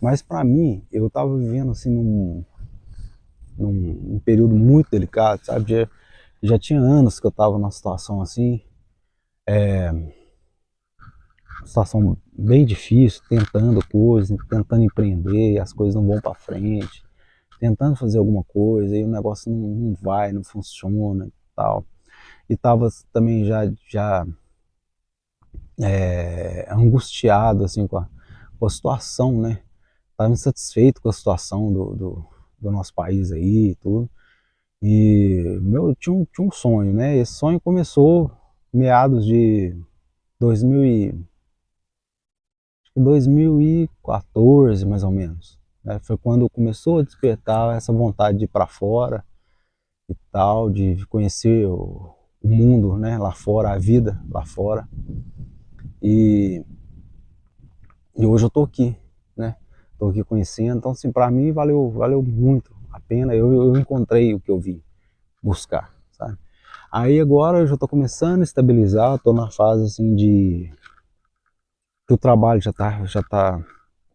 Mas para mim, eu tava vivendo assim num período muito delicado, sabe? Já tinha anos que eu tava numa situação assim, situação bem difícil, tentando coisas, tentando empreender, as coisas não vão para frente, tentando fazer alguma coisa e o negócio não vai, não funciona e tal. E tava também já angustiado assim com a situação, né? Tava insatisfeito com a situação do nosso país aí e tudo. E meu, tinha um sonho, né? Esse sonho começou meados de 2000 2014, mais ou menos. Né? Foi quando começou a despertar essa vontade de ir para fora e tal, de conhecer o mundo, né? Lá fora, a vida lá fora. E, e hoje eu tô aqui, né? Tô aqui conhecendo. Então, assim, para mim valeu muito a pena. Eu encontrei o que eu vim buscar, sabe? Aí agora eu já tô começando a estabilizar, tô na fase assim de que o trabalho já tá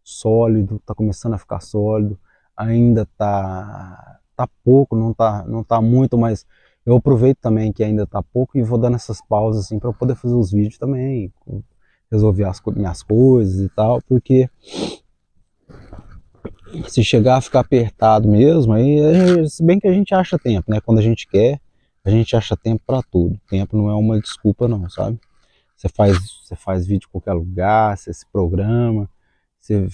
sólido, tá começando a ficar sólido, ainda tá pouco, não tá muito, mas eu aproveito também que ainda tá pouco e vou dando essas pausas assim para poder fazer os vídeos também, resolver minhas coisas e tal, porque se chegar a ficar apertado mesmo, aí se bem que a gente acha tempo, né? Quando a gente quer, a gente acha tempo para tudo. Tempo não é uma desculpa não, sabe? Você faz vídeo em qualquer lugar, você se programa, você,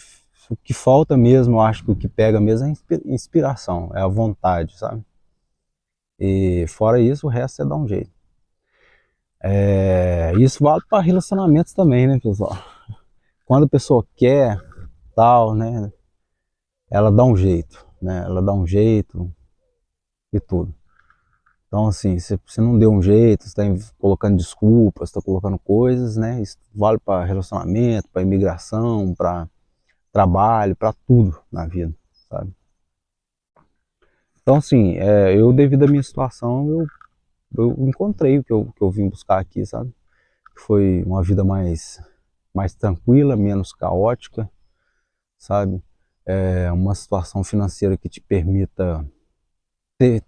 o que falta mesmo, eu acho que o que pega mesmo é a inspiração, é a vontade, sabe? E fora isso, o resto você dá um jeito. Isso vale para relacionamentos também, né, pessoal? Quando a pessoa quer tal, né, ela dá um jeito, né? Ela dá um jeito e tudo. Então, assim, se você não deu um jeito, você está colocando desculpas, está colocando coisas, né? Isso vale para relacionamento, para imigração, para trabalho, para tudo na vida, sabe? Então, assim, eu devido à minha situação, eu encontrei o que eu vim buscar aqui, sabe? Foi uma vida mais tranquila, menos caótica, sabe? Uma situação financeira que te permita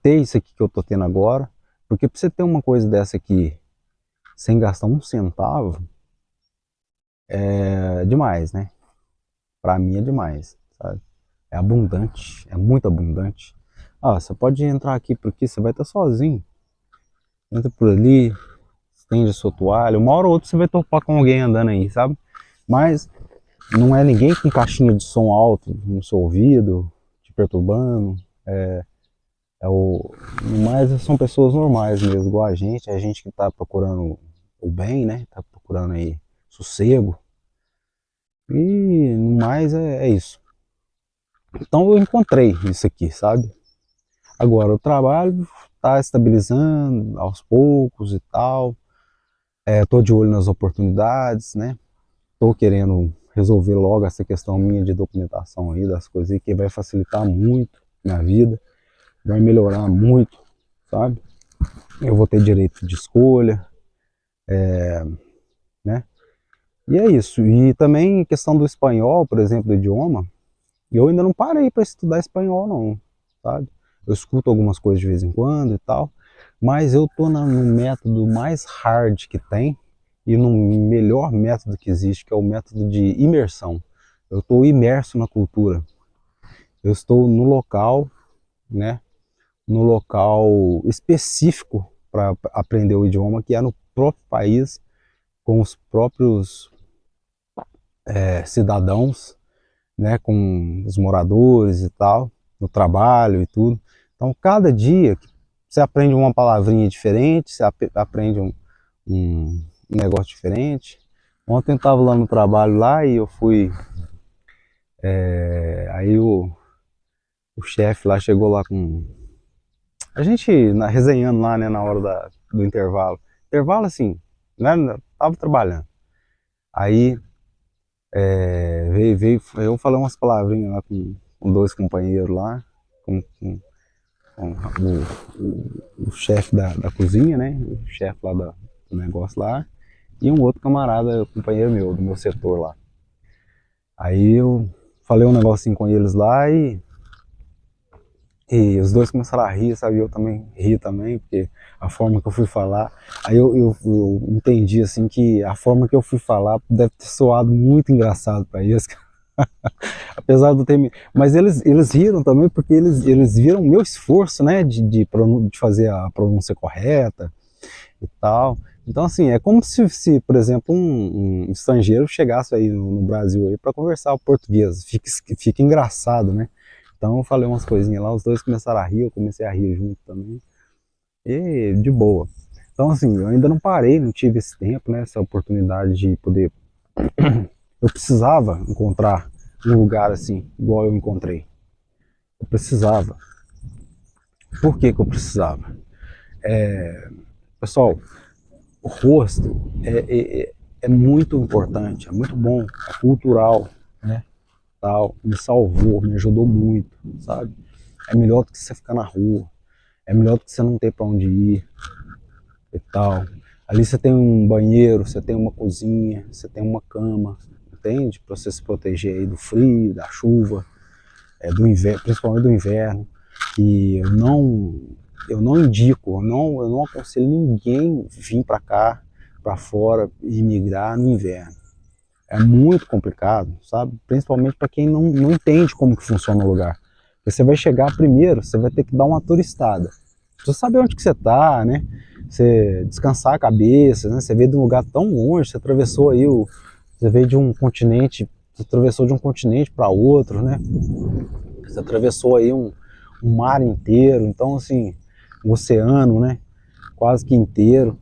ter isso aqui que eu tô tendo agora, porque para você ter uma coisa dessa aqui sem gastar um centavo, é demais, né? Para mim é demais, sabe? É abundante, é muito abundante. Ah, você pode entrar aqui porque você vai estar sozinho. Entra por ali, estende a sua toalha. Uma hora ou outra você vai topar com alguém andando aí, sabe? Mas não é ninguém com caixinha de som alto no seu ouvido, te perturbando. É o, mas são pessoas normais mesmo, igual a gente que está procurando o bem, né? Tá procurando aí sossego. E no mais é isso. Então eu encontrei isso aqui, sabe? Agora o trabalho está estabilizando aos poucos e tal. Tô de olho nas oportunidades, né? Tô querendo resolver logo essa questão minha de documentação aí, das coisas aí, que vai facilitar muito minha vida, vai melhorar muito, sabe? Eu vou ter direito de escolha, né? E é isso. E também questão do espanhol, por exemplo, do idioma, eu ainda não parei para estudar espanhol não, sabe? Eu escuto algumas coisas de vez em quando e tal, mas eu tô no método mais hard que tem e no melhor método que existe, que é o método de imersão. Eu estou imerso na cultura. Eu estou no local, né? No local específico para aprender o idioma, que é no próprio país, com os próprios cidadãos, né, com os moradores e tal, no trabalho e tudo. Então, cada dia você aprende uma palavrinha diferente, você aprende um negócio diferente. Ontem eu estava lá no trabalho lá e eu fui, aí o chefe lá chegou lá com a gente resenhando lá, né, na hora do intervalo. Intervalo assim, né, tava trabalhando. Aí veio, eu falei umas palavrinhas lá com dois companheiros lá, com o chefe da cozinha, né? O chefe lá do negócio lá, e um outro camarada, companheiro meu, do meu setor lá. Aí eu falei um negocinho com eles lá e os dois começaram a rir, sabe? Eu também ri também, porque a forma que eu fui falar. Aí eu entendi, assim, que a forma que eu fui falar deve ter soado muito engraçado para eles. Apesar do ter... Mas eles riram também porque eles viram o meu esforço, né? De fazer a pronúncia correta e tal. Então, assim, é como se por exemplo, um estrangeiro chegasse aí no Brasil aí para conversar o português. Fica engraçado, né? Então eu falei umas coisinhas lá, os dois começaram a rir, eu comecei a rir junto também. E de boa. Então, assim, eu ainda não parei, não tive esse tempo, né? Essa oportunidade de poder. Eu precisava encontrar um lugar assim, igual eu encontrei. Eu precisava. Por que que eu precisava? Pessoal, o rosto é muito importante, é muito bom, é cultural, né? Tal, me salvou, me ajudou muito, sabe? É melhor do que você ficar na rua, é melhor do que você não ter para onde ir e tal. Ali você tem um banheiro, você tem uma cozinha, você tem uma cama, entende? Para você se proteger aí do frio, da chuva, do inverno, principalmente do inverno. E eu não indico, eu não aconselho ninguém vir para cá, para fora e migrar no inverno. É muito complicado, sabe? Principalmente para quem não entende como que funciona o lugar. Você vai chegar primeiro, você vai ter que dar uma turistada. Precisa saber onde que você está, né? Você descansar a cabeça, né? Você veio de um lugar tão longe, você atravessou aí você veio de um continente, você atravessou de um continente para outro, né? Você atravessou aí um mar inteiro, então assim, um oceano, né? Quase que inteiro.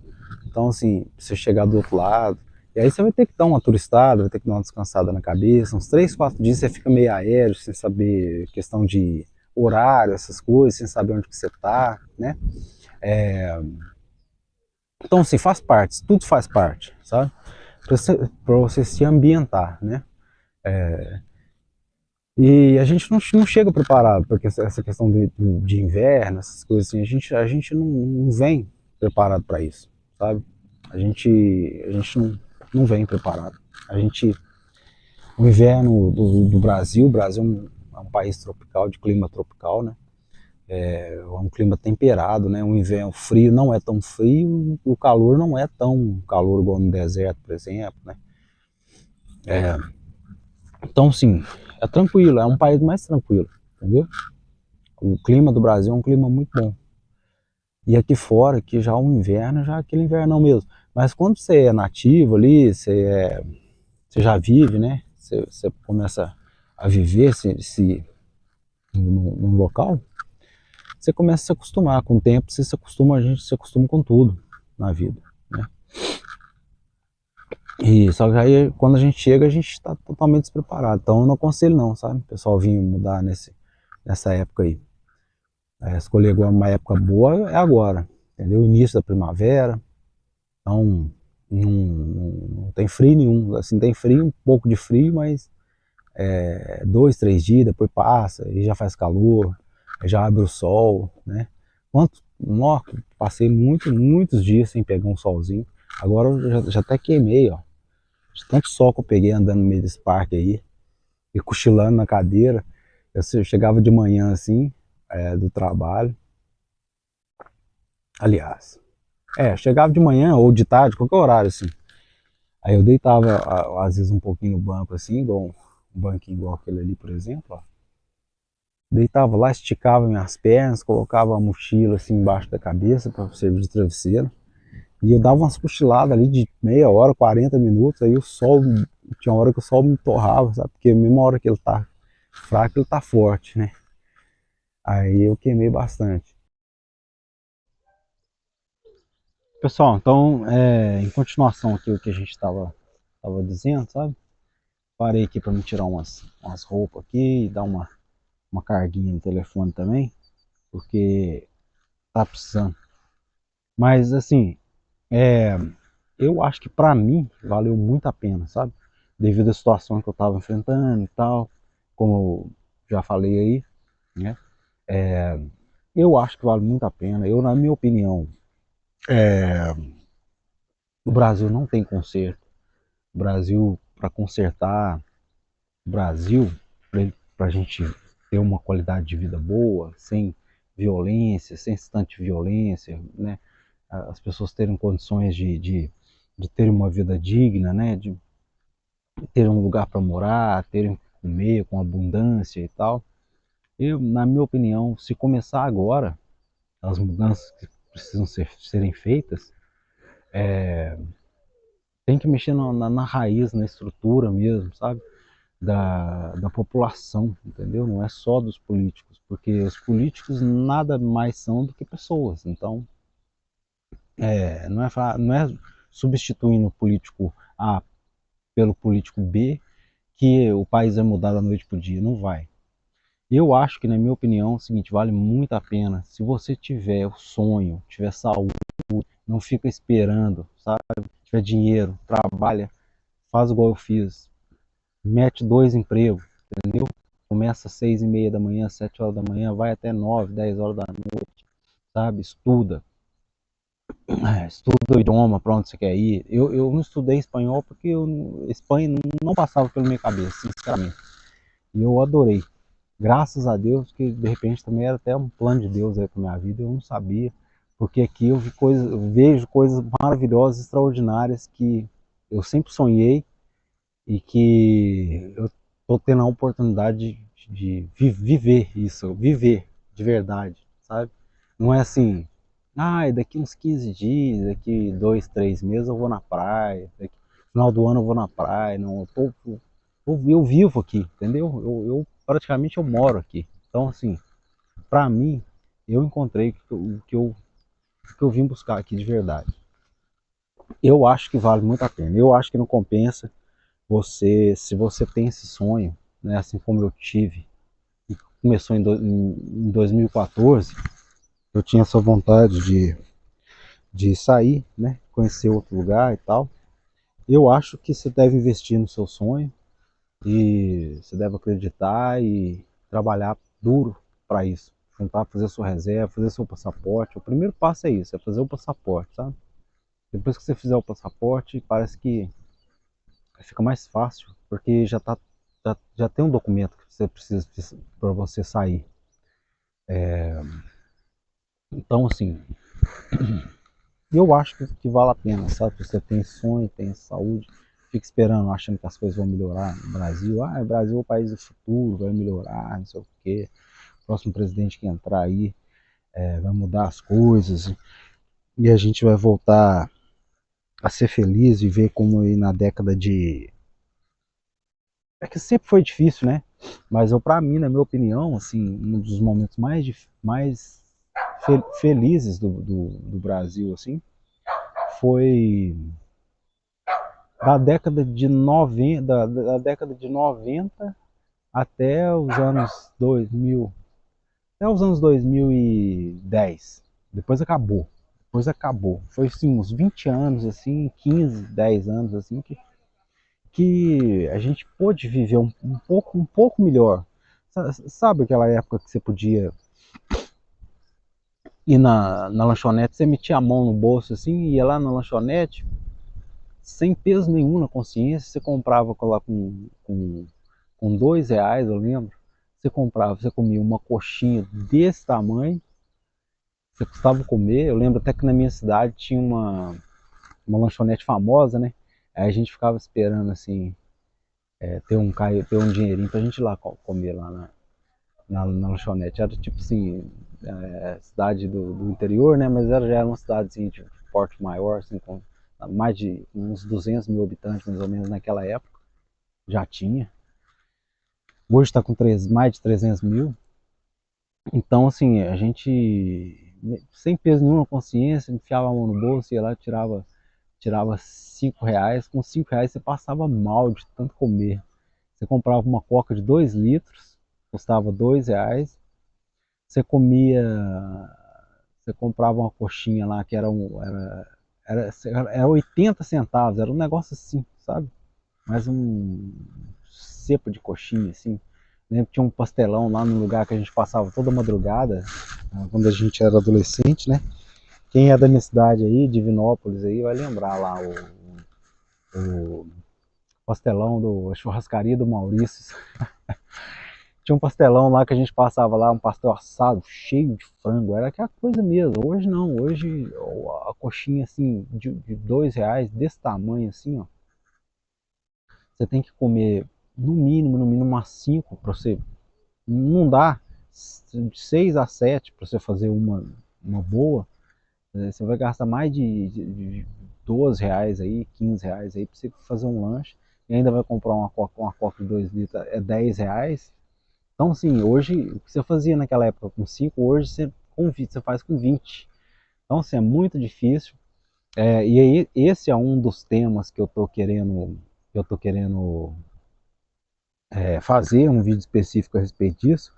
Então assim, pra você chegar do outro lado. E aí você vai ter que dar uma turistada, vai ter que dar uma descansada na cabeça. Uns 3, 4 dias você fica meio aéreo, sem saber questão de horário, essas coisas, sem saber onde que você tá, né? Então assim, faz parte, tudo faz parte, sabe? Pra você se ambientar, né? E a gente não chega preparado, porque essa questão de inverno, essas coisas assim, a gente não vem preparado para isso, sabe? A gente não vem preparado. A gente, o inverno do Brasil, o Brasil é um país tropical, de clima tropical, né? É um clima temperado, né? O inverno frio não é tão frio, o calor não é tão calor igual no deserto, por exemplo, né? Então, sim, é tranquilo, é um país mais tranquilo, entendeu? O clima do Brasil é um clima muito bom. E aqui fora, aqui já o inverno, já é aquele invernão mesmo. Mas quando você é nativo ali, você já vive, né? Você começa a viver num local, você começa a se acostumar. Com o tempo, você se acostuma, a gente se acostuma com tudo na vida, né? E só que aí, quando a gente chega, a gente está totalmente despreparado. Então, eu não aconselho não, sabe? O pessoal vir mudar nessa época aí. Escolher agora uma época boa é agora, entendeu? Início da primavera, então não tem frio nenhum, assim, tem frio, um pouco de frio, mas 2, 3 dias, depois passa, e já faz calor, já abre o sol, né? Nossa, passei muitos dias sem pegar um solzinho, agora eu já até queimei, ó, de tanto sol que eu peguei andando no meio desse parque aí, e cochilando na cadeira. Eu chegava de manhã assim, do trabalho, aliás, chegava de manhã ou de tarde, qualquer horário assim. Aí eu deitava às vezes um pouquinho no banco assim, igual um banquinho igual aquele ali, por exemplo, ó. Deitava lá, esticava minhas pernas, colocava a mochila assim embaixo da cabeça para servir de travesseiro. E eu dava umas cochiladas ali de meia hora, 40 minutos, aí o sol, tinha hora que o sol me torrava, sabe? Porque a mesma hora que ele tá fraco, ele tá forte, né? Aí eu queimei bastante. Pessoal, então, em continuação aqui o que a gente tava dizendo, sabe? Parei aqui para me tirar umas roupas aqui e dar uma carguinha no telefone também, porque tá precisando. Mas assim, é, eu acho que para mim valeu muito a pena, sabe? Devido à situação que eu estava enfrentando e tal, como eu já falei aí, né? Eu acho que vale muito a pena. Eu, na minha opinião, o Brasil não tem conserto. O Brasil, para consertar o Brasil, para a gente ter uma qualidade de vida boa, sem violência, sem instante violência, né? As pessoas terem condições de ter uma vida digna, né? De ter um lugar para morar, terem que comer com abundância e tal. Eu, na minha opinião, se começar agora, as mudanças que precisam serem feitas, tem que mexer na raiz, na estrutura mesmo, sabe? Da população, entendeu? Não é só dos políticos, porque os políticos nada mais são do que pessoas. Então, não é substituindo o político A pelo político B que o país vai mudar da noite para o dia. Não vai. Eu acho que, na minha opinião, é o seguinte, vale muito a pena. Se você tiver o sonho, tiver saúde, não fica esperando, sabe? Tiver dinheiro, trabalha, faz igual eu fiz. Mete 2 empregos, entendeu? Começa às 6h30 da manhã, 7 horas da manhã, vai até 9, 10 horas da noite, sabe? Estuda. Estuda o idioma para onde você quer ir. Eu não estudei espanhol porque Espanha não passava pela minha cabeça, sinceramente. E eu adorei. Graças a Deus, que de repente também era até um plano de Deus aí para minha vida, eu não sabia. Porque aqui eu vejo coisas maravilhosas, extraordinárias que eu sempre sonhei e que eu estou tendo a oportunidade de viver isso, viver de verdade, sabe? Não é assim, daqui uns 15 dias, daqui 2, 3 meses eu vou na praia, daqui, no final do ano eu vou na praia, não, eu vivo aqui, entendeu? Eu praticamente eu moro aqui. Então, assim, para mim, eu encontrei o que eu vim buscar aqui de verdade. Eu acho que vale muito a pena. Eu acho que não compensa se você tem esse sonho, né, assim como eu tive, e começou em 2014, eu tinha essa vontade de sair, né, conhecer outro lugar e tal. Eu acho que você deve investir no seu sonho e você deve acreditar e trabalhar duro para isso. Juntar, fazer sua reserva, fazer seu passaporte. O primeiro passo é isso, é fazer o passaporte, sabe? Depois que você fizer o passaporte, parece que fica mais fácil, porque já tem um documento que você precisa para você sair. Então, assim, eu acho que vale a pena, sabe? Você tem sonho, tem saúde, fica esperando, achando que as coisas vão melhorar no Brasil. O Brasil é o país do futuro, vai melhorar, não sei o quê. O próximo presidente que entrar aí vai mudar as coisas e a gente vai voltar a ser feliz e ver como aí na década de... É que sempre foi difícil, né? Mas para mim, na minha opinião, assim, um dos momentos mais felizes do Brasil, assim, foi da década de 90 até os anos 2000, até os anos 2010. Depois acabou. Depois acabou. Foi assim, uns 20 anos, assim, 15, 10 anos, assim, que a gente pôde viver um pouco melhor. Sabe aquela época que você podia ir na lanchonete, você metia a mão no bolso assim, ia lá na lanchonete, sem peso nenhum na consciência, você comprava lá com R$ 2, eu lembro. Você comia uma coxinha desse tamanho, você custava comer. Eu lembro até que na minha cidade tinha uma lanchonete famosa, né? Aí a gente ficava esperando assim, ter um dinheirinho pra gente ir lá comer lá na lanchonete. Era tipo assim, cidade do interior, né? Mas já era uma cidade assim, de porte maior, assim, com mais de uns 200 mil habitantes, mais ou menos, naquela época. Já tinha. Hoje está com mais de 300 mil. Então, assim, a gente, sem peso nenhum na consciência, enfiava a mão no bolso, ia lá, tirava R$ 5. Com R$ 5 você passava mal de tanto comer. Você comprava uma coca de 2 litros, custava R$ 2. Você comia, você comprava uma coxinha lá que era 80 centavos, era um negócio assim, sabe? Mais um cepo de coxinha, assim. Lembro que tinha um pastelão lá no lugar que a gente passava toda madrugada, quando a gente era adolescente, né? Quem é da minha cidade aí, Divinópolis, aí, vai lembrar lá o pastelão a churrascaria do Maurício. Tinha um pastelão lá que a gente passava lá, um pastel assado, cheio de frango. Era aquela coisa mesmo. Hoje não. Hoje a coxinha assim de R$ 2, desse tamanho assim, ó. Você tem que comer no mínimo umas 5 para você. Não dá de 6 a 7 para você fazer uma boa. Você vai gastar mais de R$ 12 aí, R$ 15 aí para você fazer um lanche. E ainda vai comprar uma coca de 2 litros, é R$ 10. Então, assim, hoje, o que você fazia naquela época com 5, hoje você faz com 20. Então, assim, é muito difícil. E aí, esse é um dos temas que eu tô querendo fazer um vídeo específico a respeito disso,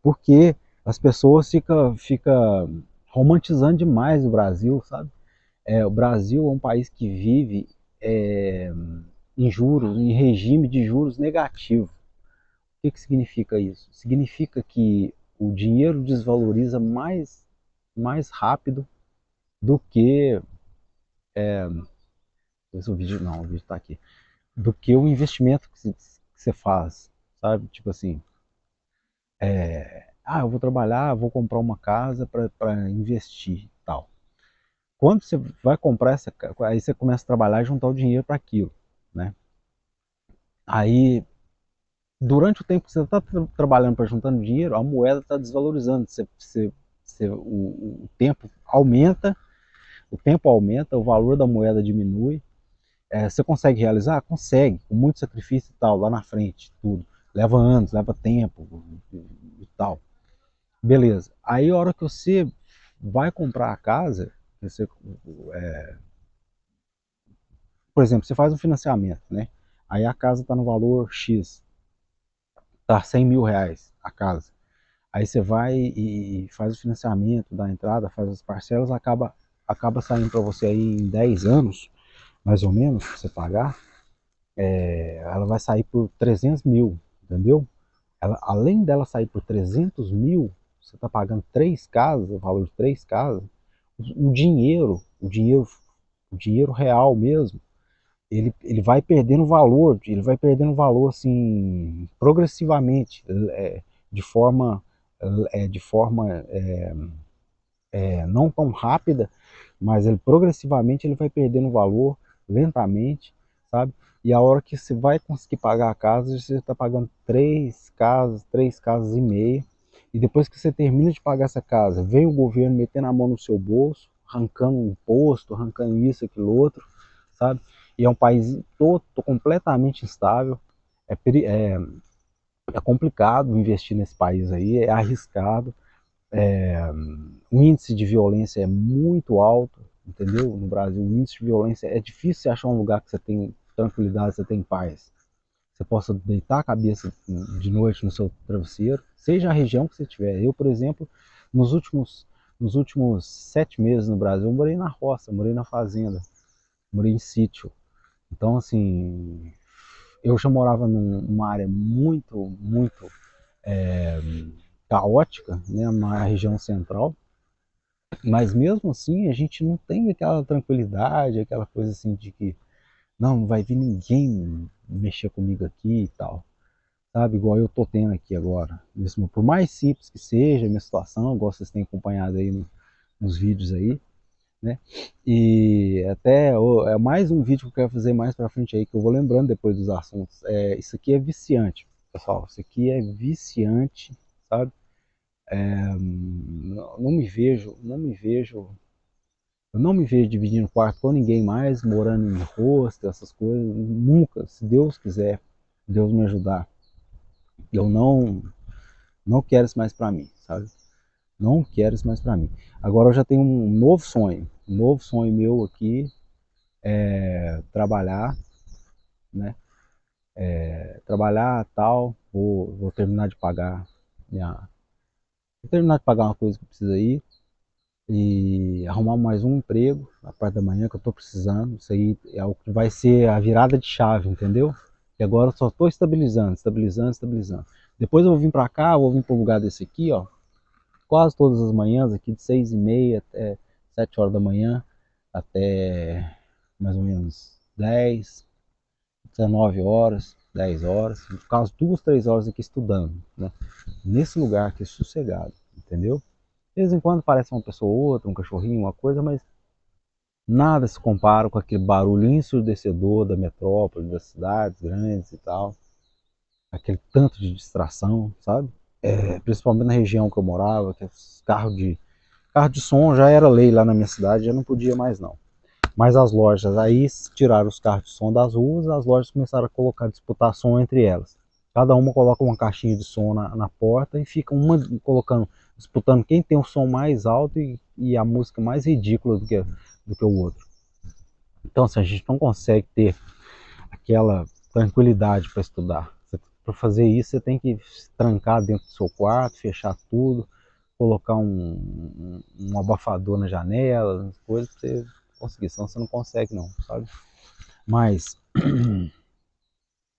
porque as pessoas ficam romantizando demais o Brasil, sabe? O Brasil é um país que vive é, em juros, em regime de juros negativo. O que que significa isso? Significa que o dinheiro desvaloriza mais rápido do que. O vídeo não, o vídeo está aqui. Do que o investimento que você faz, sabe? Tipo assim, eu vou trabalhar, vou comprar uma casa para investir e tal. Quando você vai comprar essa casa, aí você começa a trabalhar e juntar o dinheiro para aquilo, né? Aí, durante o tempo que você está trabalhando para juntando dinheiro, a moeda está desvalorizando. O tempo aumenta, o valor da moeda diminui. Você consegue realizar? Consegue, com muito sacrifício e tal, lá na frente, tudo. Leva anos, leva tempo e tal. Beleza. Aí a hora que você vai comprar a casa, por exemplo, você faz um financiamento, né? Aí a casa está no valor X, tá R$ 100.000 a casa. Aí você vai e faz o financiamento da entrada, faz as parcelas, acaba saindo para você aí em 10 anos, mais ou menos, pra você pagar, ela vai sair por 300 mil, entendeu? Além dela sair por 300 mil, você está pagando 3 casas, o valor de 3 casas, o dinheiro real mesmo, ele vai perdendo valor assim, progressivamente, de forma não tão rápida, mas progressivamente ele vai perdendo valor lentamente, sabe? E a hora que você vai conseguir pagar a casa, você está pagando 3 casas e meia. E depois que você termina de pagar essa casa, vem o governo metendo a mão no seu bolso, arrancando imposto, arrancando isso, aquilo, outro, sabe? E é um país todo completamente instável. É complicado investir nesse país aí, é arriscado. O índice de violência é muito alto, entendeu? No Brasil, o índice de violência é difícil achar um lugar que você tem tranquilidade, você tem paz. Você possa deitar a cabeça de noite no seu travesseiro, seja a região que você estiver. Eu, por exemplo, nos últimos 7 meses no Brasil, eu morei na roça, morei na fazenda, morei em sítio. Então, assim, eu já morava numa área muito caótica, né, uma região central. Mas mesmo assim, a gente não tem aquela tranquilidade, aquela coisa assim de que não vai vir ninguém mexer comigo aqui e tal, sabe? Igual eu tô tendo aqui agora. Mesmo, por mais simples que seja a minha situação, igual vocês têm acompanhado aí nos vídeos aí, né? E até é mais um vídeo que eu quero fazer mais pra frente aí, que eu vou lembrando depois dos assuntos. Isso aqui é viciante, pessoal. Isso aqui é viciante, sabe? Eu não me vejo dividindo quarto com ninguém mais, morando em hostel, essas coisas. Nunca, se Deus quiser, Deus me ajudar. Eu não quero isso mais pra mim, sabe? Não quero isso mais pra mim. Agora eu já tenho um novo sonho. Um novo sonho meu aqui é trabalhar, né? Trabalhar tal. Vou terminar de pagar minha. Vou terminar de pagar uma coisa que precisa ir e arrumar mais um emprego na parte da manhã que eu estou precisando. Isso aí é o que vai ser a virada de chave, entendeu? E agora eu só estou estabilizando, estabilizando, estabilizando. Depois eu vou vir para cá, vou vir para um lugar desse aqui, ó, quase todas as manhãs, aqui de 6h30 até 7 horas da manhã, até mais ou menos 10, 19 horas. 10 horas, ficar umas 2, 3 horas aqui estudando, né? Nesse lugar aqui, sossegado, entendeu? De vez em quando aparece uma pessoa ou outra, um cachorrinho, uma coisa, mas nada se compara com aquele barulho ensurdecedor da metrópole, das cidades grandes e tal. Aquele tanto de distração, sabe? Principalmente na região que eu morava, que os carro de som já era lei lá na minha cidade, já não podia mais não. Mas as lojas aí tiraram os carros de som das ruas, as lojas começaram a colocar, disputar som entre elas. Cada uma coloca uma caixinha de som na porta e fica uma colocando, disputando quem tem o som mais alto e a música mais ridícula do que o outro. Então, assim, a gente não consegue ter aquela tranquilidade para estudar. Para fazer isso, você tem que se trancar dentro do seu quarto, fechar tudo, colocar um abafador na janela, coisas para você conseguir, senão você não consegue não, sabe? Mas,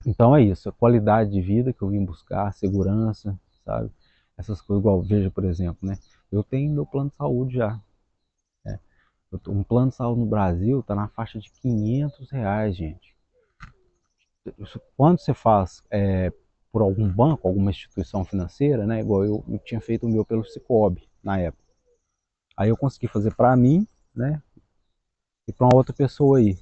então é isso, a qualidade de vida que eu vim buscar, segurança, sabe? Essas coisas, igual veja, por exemplo, né? Eu tenho meu plano de saúde já. Né? Um plano de saúde no Brasil está na faixa de R$ 500, gente. Quando você faz por algum banco, alguma instituição financeira, né? Igual eu tinha feito o meu pelo Cicobi na época. Aí eu consegui fazer para mim, né? E para uma outra pessoa aí.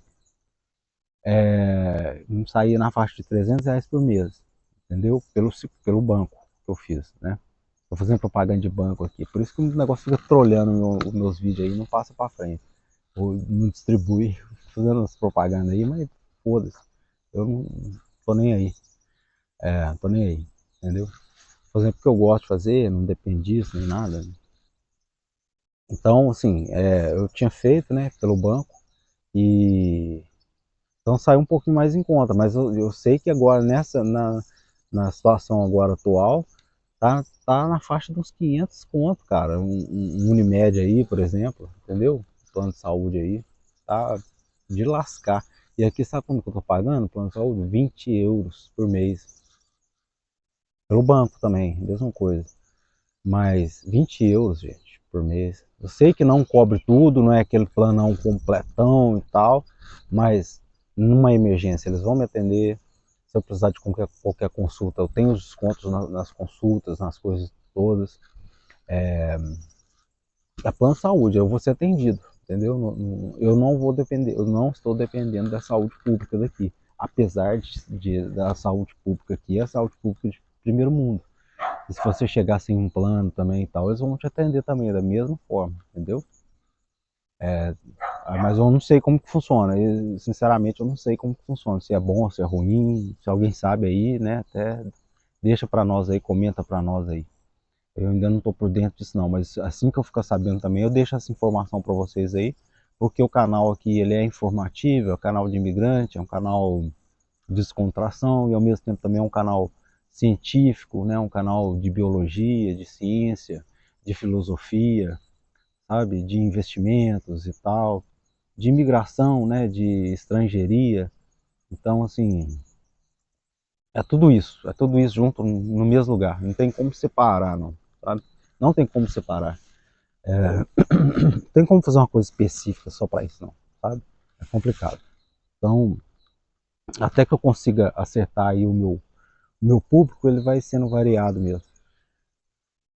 Não saía na faixa de R$ 300 por mês, entendeu? Pelo banco que eu fiz, né? Tô fazendo propaganda de banco aqui, por isso que o negócio fica trolhando os meus vídeos aí, não passa para frente. Ou não distribui, fazendo as propagandas aí, mas foda-se. Eu não tô nem aí. Tô nem aí, entendeu? Fazendo porque eu gosto de fazer, não depende disso nem nada. Então, assim, eu tinha feito, né, pelo banco e então saiu um pouquinho mais em conta, mas eu sei que agora na situação agora atual tá na faixa dos 500 conto, cara, um Unimed aí, por exemplo, entendeu? Plano de saúde aí, tá de lascar. E aqui sabe quanto que eu tô pagando? Plano de saúde? 20 euros por mês. Pelo banco também, mesma coisa. Mas 20 euros, gente, por mês. Eu sei que não cobre tudo, não é aquele planão completão e tal, mas numa emergência eles vão me atender. Se eu precisar de qualquer consulta, eu tenho os descontos nas consultas, nas coisas todas. É plano de saúde, eu vou ser atendido, entendeu? Eu não vou depender, eu não estou dependendo da saúde pública daqui. Apesar da saúde pública aqui, é a saúde pública de primeiro mundo. E se você chegar sem um plano também e tal, eles vão te atender também da mesma forma, entendeu? Mas eu não sei como que funciona. E, sinceramente, eu não sei como que funciona. Se é bom, se é ruim, se alguém sabe aí, né? Até deixa para nós aí, comenta para nós aí. Eu ainda não estou por dentro disso não, mas assim que eu ficar sabendo também, eu deixo essa informação para vocês aí, porque o canal aqui ele é informativo, é um canal de imigrante, é um canal de descontração e ao mesmo tempo também é um canal científico, né? Um canal de biologia, de ciência, de filosofia, sabe? De investimentos e tal, de imigração, né? De estrangeiria. Então, assim, é tudo isso junto no mesmo lugar. Não tem como separar, não, sabe? Não tem como separar. Não tem como fazer uma coisa específica só para isso, não, sabe? É complicado. Então, até que eu consiga acertar aí o meu público, ele vai sendo variado mesmo.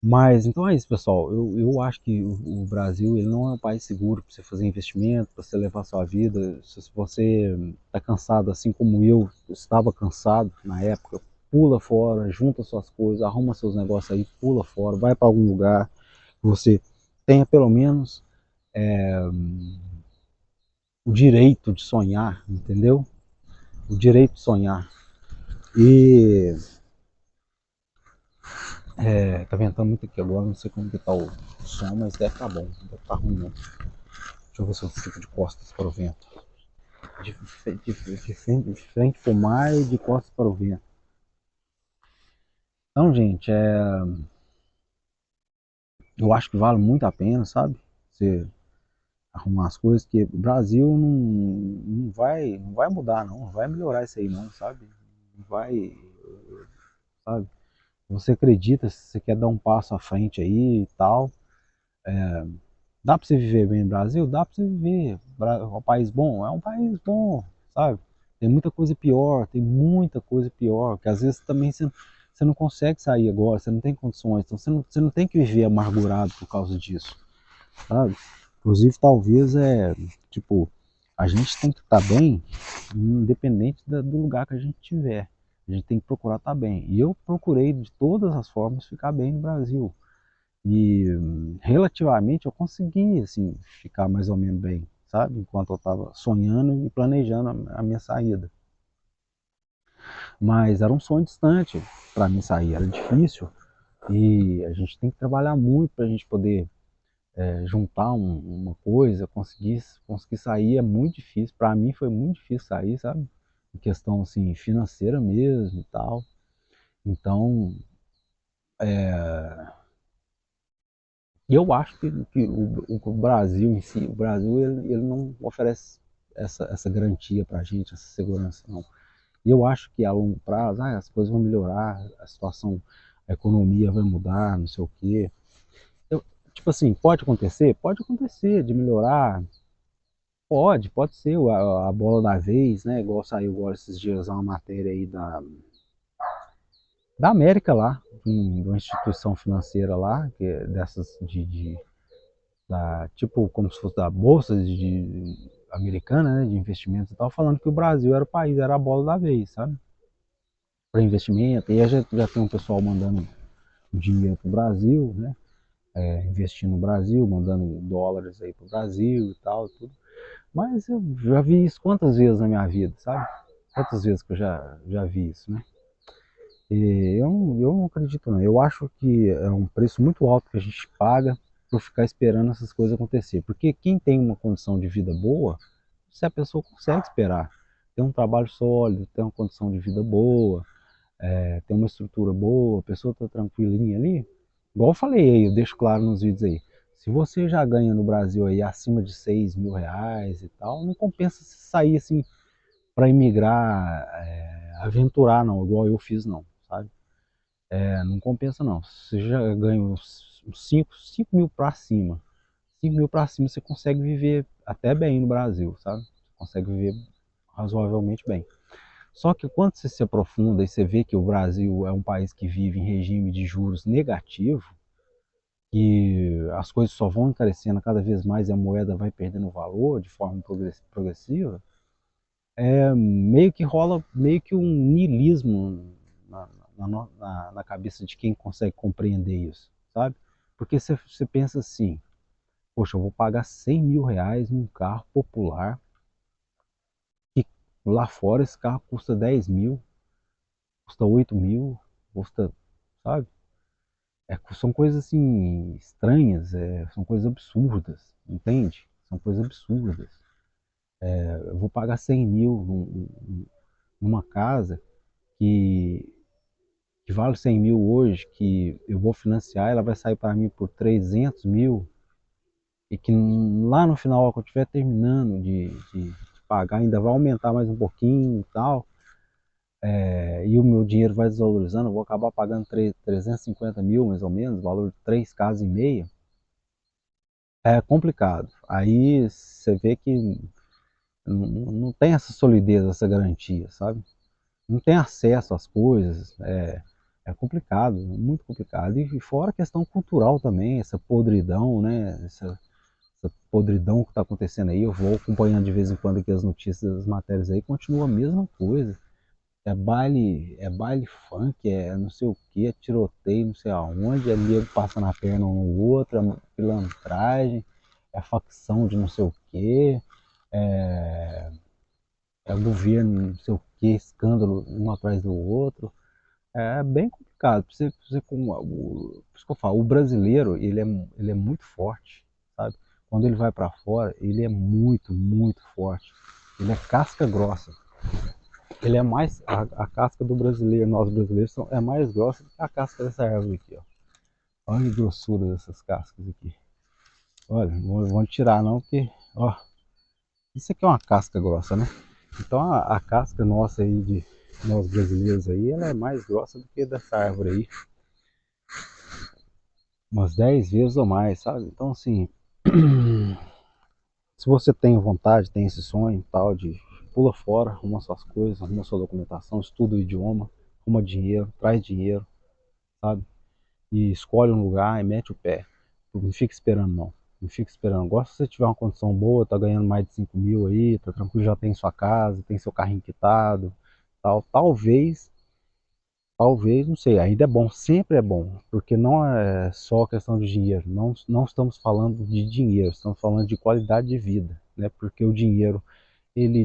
Mas então é isso, pessoal. Eu acho que o Brasil ele não é um país seguro para você fazer investimento, para você levar a sua vida. Se você está cansado, assim como eu estava cansado na época, pula fora, junta suas coisas, arruma seus negócios aí, pula fora, vai para algum lugar que você tenha pelo menos o direito de sonhar, entendeu? O direito de sonhar. E tá ventando muito aqui agora, não sei como que tá o som, mas deve estar bom, deve estar ruim não. Deixa eu ver se eu fico de costas para o vento. De frente para o mar e de costas para o vento. Então, gente, eu acho que vale muito a pena, sabe? Você arrumar as coisas, que o Brasil não vai mudar, não vai melhorar isso aí, não, sabe? Não vai, sabe? Você acredita, se você quer dar um passo à frente aí e tal, dá para você viver bem no Brasil? Dá para você viver. É um país bom? É um país bom, sabe? Tem muita coisa pior, tem muita coisa pior, que às vezes também você não consegue sair agora, você não tem condições, então você não tem que viver amargurado por causa disso, sabe? Inclusive, talvez tipo, a gente tem que estar bem, independente do lugar que a gente tiver. A gente tem que procurar estar bem. E eu procurei de todas as formas ficar bem no Brasil. E relativamente eu consegui assim ficar mais ou menos bem, sabe? Enquanto eu estava sonhando e planejando a minha saída. Mas era um sonho distante para mim sair, era difícil. E a gente tem que trabalhar muito para a gente poder juntar uma coisa, conseguir sair é muito difícil. Para mim foi muito difícil sair, sabe? Em questão assim financeira mesmo e tal. Então, eu acho que o Brasil em si, o Brasil ele não oferece essa garantia para a gente, essa segurança não. E eu acho que a longo prazo, as coisas vão melhorar, a situação, a economia vai mudar, não sei o quê. Eu, tipo assim, pode acontecer? Pode acontecer de melhorar. Pode ser a bola da vez, né? Igual saiu agora esses dias uma matéria aí da América lá, de uma instituição financeira lá, que é dessas tipo como se fosse da bolsa americana, né, de investimentos e tal, falando que o Brasil era o país, era a bola da vez, sabe? Para investimento. E aí já tem um pessoal mandando dinheiro para o Brasil, né? Investindo no Brasil, mandando dólares aí para o Brasil e tal, tudo. Mas eu já vi isso quantas vezes na minha vida, sabe? Quantas vezes que eu já vi isso, né? E eu não acredito não. Eu acho que é um preço muito alto que a gente paga por ficar esperando essas coisas acontecer. Porque quem tem uma condição de vida boa, se a pessoa consegue esperar, tem um trabalho sólido, tem uma condição de vida boa, tem uma estrutura boa, a pessoa está tranquilinha ali. Igual eu falei aí, eu deixo claro nos vídeos aí. Se você já ganha no Brasil aí acima de R$ 6.000 e tal, não compensa você sair assim para imigrar, aventurar não, igual eu fiz não, sabe? Não compensa não. Você já ganha uns 5 mil para cima. 5 mil para cima você consegue viver até bem no Brasil, sabe? Você consegue viver razoavelmente bem. Só que quando você se aprofunda e você vê que o Brasil é um país que vive em regime de juros negativo, que as coisas só vão encarecendo cada vez mais e a moeda vai perdendo valor de forma progressiva, meio que rola meio que um niilismo na cabeça de quem consegue compreender isso, sabe? Porque você pensa assim, poxa, eu vou pagar R$ 100.000 num carro popular, e lá fora esse carro custa 10 mil, custa 8 mil, custa, sabe? São coisas assim estranhas, são coisas absurdas, entende? São coisas absurdas. Eu vou pagar 100 mil numa casa que, que vale 100 mil hoje, que eu vou financiar, ela vai sair para mim por 300 mil, e que lá no final, quando eu estiver terminando de pagar, ainda vai aumentar mais um pouquinho e tal, e o meu dinheiro vai desvalorizando, eu vou acabar pagando 350 mil mais ou menos, valor de 3 casas e meia. É complicado. Aí você vê que não tem essa solidez, essa garantia, sabe? Não tem acesso às coisas, é complicado, muito complicado. E fora a questão cultural também, essa podridão, né? Essa podridão que está acontecendo aí. Eu vou acompanhando de vez em quando aqui as notícias, as matérias aí, continua a mesma coisa. É baile funk, é não sei o que, é tiroteio, não sei aonde, é nego passando a perna um no outro, é pilantragem, é facção de não sei o que, é, é governo, não sei o que, escândalo um atrás do outro. É bem complicado. Por isso que eu falo, o brasileiro, ele é muito forte, sabe? Quando ele vai para fora, ele é muito, muito forte. Ele é casca grossa. Ele é mais, a casca do brasileiro, nós brasileiros, é mais grossa do que a casca dessa árvore aqui, ó. Olha a grossura dessas cascas aqui. Olha, não vou tirar não, porque, ó, isso aqui é uma casca grossa, né? Então a casca nossa aí, de nós brasileiros aí, ela é mais grossa do que dessa árvore aí. Umas 10 vezes ou mais, sabe? Então assim, se você tem vontade, tem esse sonho tal de pula fora, arruma suas coisas, arruma sua documentação, estuda o idioma, arruma dinheiro, traz dinheiro, sabe? E escolhe um lugar e mete o pé. Não fica esperando, não. Não fica esperando. Agora, se você tiver uma condição boa, tá ganhando mais de 5 mil aí, tá tranquilo, já tem sua casa, tem seu carrinho quitado, tal. Talvez, não sei, ainda é bom, sempre é bom, porque não é só questão de dinheiro, não estamos falando de dinheiro, estamos falando de qualidade de vida, né? Porque o dinheiro, ele